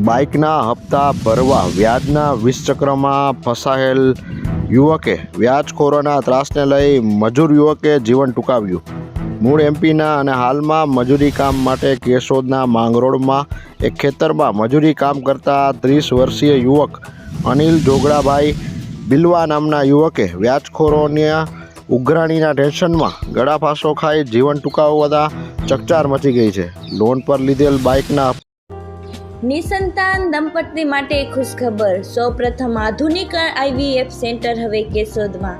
બાઇકના હપ્તા ભરવા વ્યાજના 20 ચક્રમાં ફસાયેલ યુવકે વ્યાજખોરોના ત્રાસને લઈ મજૂર યુવકે જીવન ટૂંકાવ્યું. મૂળ એમપીના અને હાલમાં મજૂરી કામ માટે કેશોદના માંગરોળમાં એક ખેતરમાં મજૂરી કામ કરતા 30 વર્ષીય યુવક અનિલ જોગડાભાઈ બિલવા નામના યુવકે વ્યાજખોરોના ઉઘરાણીના ટેન્શનમાં ગળાફાંસો ખાઈ જીવન ટૂંકાવતા ચકચાર મચી ગઈ છે. લોન પર લીધેલ બાઇકના નિસંતાન દંપતી માટે ખુશખબર. સૌપ્રથમ આધુનિક IVF સેન્ટર હવે કેશોદમાં,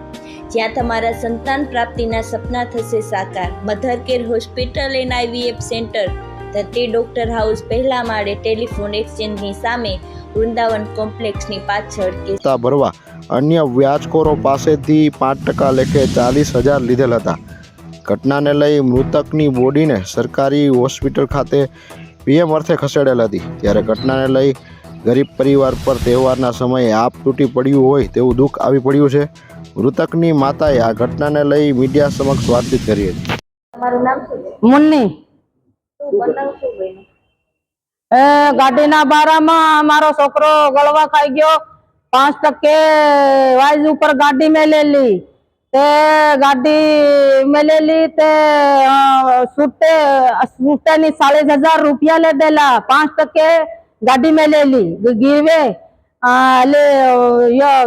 જ્યાં તમારા સંતાન પ્રાપ્તિના સપના થશે સાકાર. Mother care hospital and IVF centre, ધરતી ડોક્ટર હાઉસ, પહેલા માળે, ટેલિફોન એક્સચેન્જની સામે, વૃંદાવન કોમ્પ્લેક્સની પાછળ. હપ્તા ભરવા અન્ય વ્યાજખોરો પાસેથી 5% લેખે 40,000 લીધેલ હતા. ઘટનાને લઈ મૃતકની બોડીને સરકારી હોસ્પિટલ ખાતે PM અર્થે ખસેડેલ હતી. ત્યારે ઘટનાને લઈ ગરીબ પરિવાર પર તહેવારના સમયે આપ તૂટી પડ્યું હોય તેવું દુઃખ આવી પડ્યું છે. મૃતકની માતાએ આ ઘટનાને લઈ મીડિયા સમક્ષ વાતચીત કરી હતી. તમારું નામ શું છે? મુન્ની. શું બનાવ શું બન્યું? ગાડીના બારામાં મારો છોકરો ગળવા ખાઈ ગયો. 5% વાઇઝ ઉપર ગાડી में ले ली, ते गाड़ी में ले ली ते सूटे ने 4,500 रुपया ले देला. 5% गाड़ी में ले ली गिरवे ले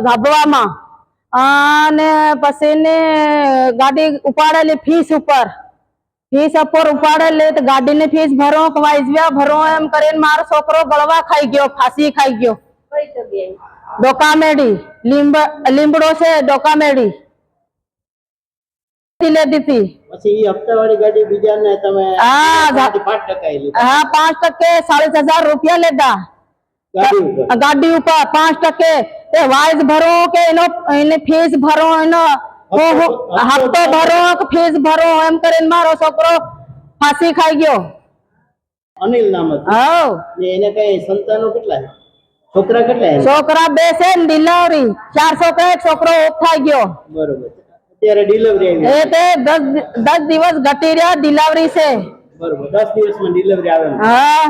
ધાબવામાં અને પછી ને ગાડી ઉપાડેલી ફીસ ઉપર ઉપાડેલી તો ગાડીની ફીસ ભરો વાઇઝવ્યા ભરો એમ કરીને મારો છોકરો ગળવા ખાઈ ગયો, ફાંસી ખાઈ ગયો. કઈ જગ્યાએ? ડોકામેડી લીમડો છે, ડોકામેડી લેતી હતી. પછી ઈ હપ્તાવાળી ગાડી બીજાને તમે હા 5% લીધી? હા 5% 4,500 રૂપિયા લેતા ગાડી ઉપર 5%. તે વાઇઝ ભરો કે એને ફીસ ભરો, એનો હપ્તો ભરો કે ફીસ ભરો એમ કરીને મારો છોકરો ફાંસી ખાઈ ગયો. અનિલ નામ હતું. હા. ને એને કઈ સંતાનો કેટલા છે? છોકરા કેટલા છે? છોકરા 2 છે ને ડિલિવરી 4 છોકરા, એક છોકરો ઓફ થઈ ગયો. બરોબર. અત્યારે ડિલિવરી આવી? એ તે 10 દિવસ ઘટી રહ્યા, ડિલિવરી છે. બરોબર. 10 દિવસમાં ડિલિવરી આવે? હા.